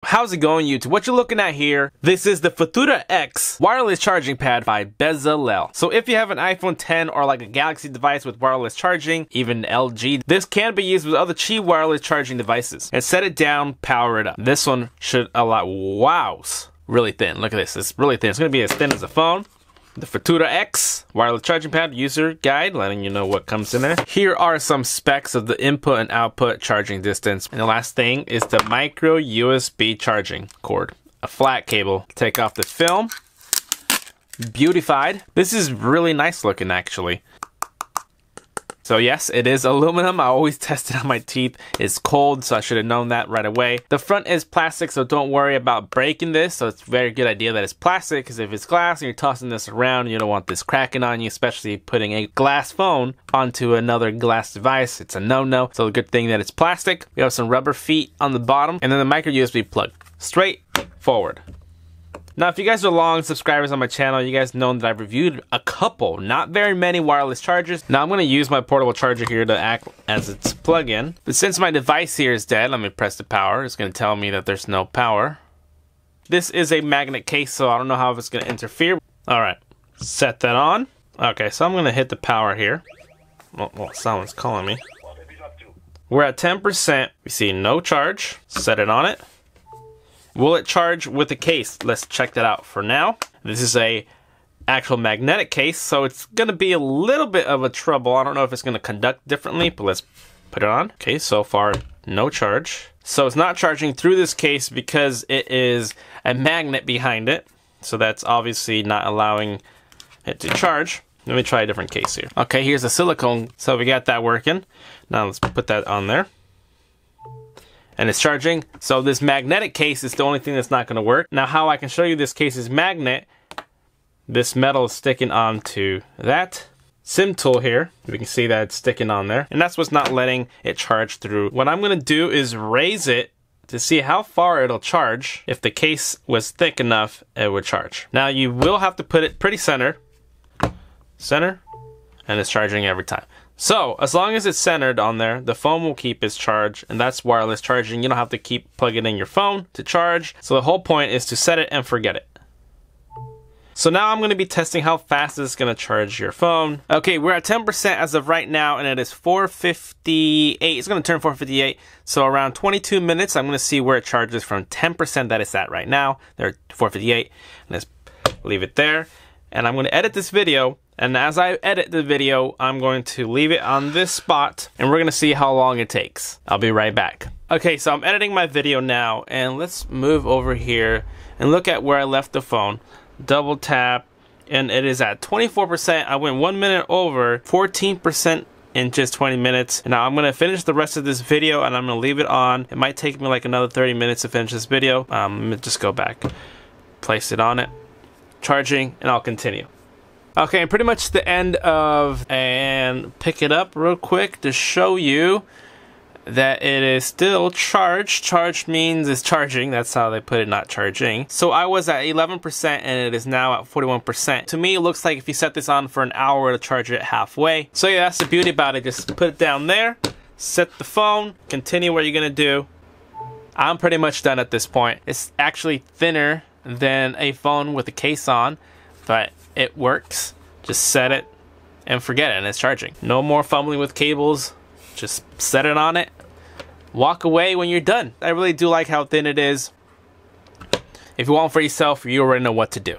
How's it going, YouTube? What you're looking at here, this is the Futura X wireless charging pad by Bezalel. So if you have an iPhone 10 or like a Galaxy device with wireless charging, even LG, this can be used with other cheap wireless charging devices. And set it down, power it up. This one should allow, wow, really thin. Look at this, it's really thin. It's gonna be as thin as a phone. The Futura X wireless charging pad user guide, letting you know what comes in there. Here are some specs of the input and output charging distance. And the last thing is the micro USB charging cord. A flat cable. Take off this film. Beautified. This is really nice looking actually. So yes, it is aluminum. I always test it on my teeth. It's cold, so I should have known that right away. The front is plastic, so don't worry about breaking this. So it's a very good idea that it's plastic, because if it's glass and you're tossing this around, you don't want this cracking on you, especially putting a glass phone onto another glass device. It's a no-no. So a good thing that it's plastic. We have some rubber feet on the bottom, and then the micro USB plug. Straight forward. Now, if you guys are long subscribers on my channel, you guys know that I've reviewed a couple, not very many wireless chargers. Now, I'm going to use my portable charger here to act as its plug-in. But since my device here is dead, let me press the power. It's going to tell me that there's no power. This is a magnet case, so I don't know how it's going to interfere. All right, set that on. Okay, so I'm going to hit the power here. Well, someone's calling me. We're at 10%. We see no charge. Set it on it. Will it charge with the case? Let's check that out for now. This is a actual magnetic case, so it's gonna be a little bit of a trouble. I don't know if it's gonna conduct differently, but let's put it on. Okay, so far, no charge. So it's not charging through this case because it is a magnet behind it. So that's obviously not allowing it to charge. Let me try a different case here. Okay, here's the silicone. So we got that working. Now let's put that on there. And it's charging. So this magnetic case is the only thing that's not going to work. Now, how I can show you this case is magnet. This metal is sticking onto that SIM tool here. We can see that it's sticking on there. And that's what's not letting it charge through. What I'm going to do is raise it to see how far it'll charge. If the case was thick enough, it would charge. Now, you will have to put it pretty center. Center. And it's charging every time. So, as long as it's centered on there, the phone will keep its charge, and that's wireless charging. You don't have to keep plugging in your phone to charge. So the whole point is to set it and forget it. So now I'm going to be testing how fast it's going to charge your phone. Okay, we're at 10% as of right now, and it is 4:58. It's going to turn 4:58. So around 22 minutes, I'm going to see where it charges from 10% that it's at right now. They're at 4:58. Let's leave it there. And I'm going to edit this video. And as I edit the video, I'm going to leave it on this spot, and we're going to see how long it takes. I'll be right back. Okay, so I'm editing my video now, and let's move over here and look at where I left the phone. Double tap, and it is at 24%. I went 1 minute over, 14% in just 20 minutes. And now I'm going to finish the rest of this video, and I'm going to leave it on. It might take me like another 30 minutes to finish this video. Let me just go back, place it on it, charging, and I'll continue. Okay, and pretty much the end of, and pick it up real quick to show you that it is still charged. Charged means it's charging. That's how they put it, not charging. So I was at 11% and it is now at 41%. To me, it looks like if you set this on for an hour, it'll charge it halfway. So yeah, that's the beauty about it. Just put it down there, set the phone, continue what you're gonna do. I'm pretty much done at this point. It's actually thinner than a phone with a case on, but it works. Just set it and forget it, and it's charging. No more fumbling with cables. Just set it on it. Walk away when you're done. I really do like how thin it is. If you want for yourself, you already know what to do.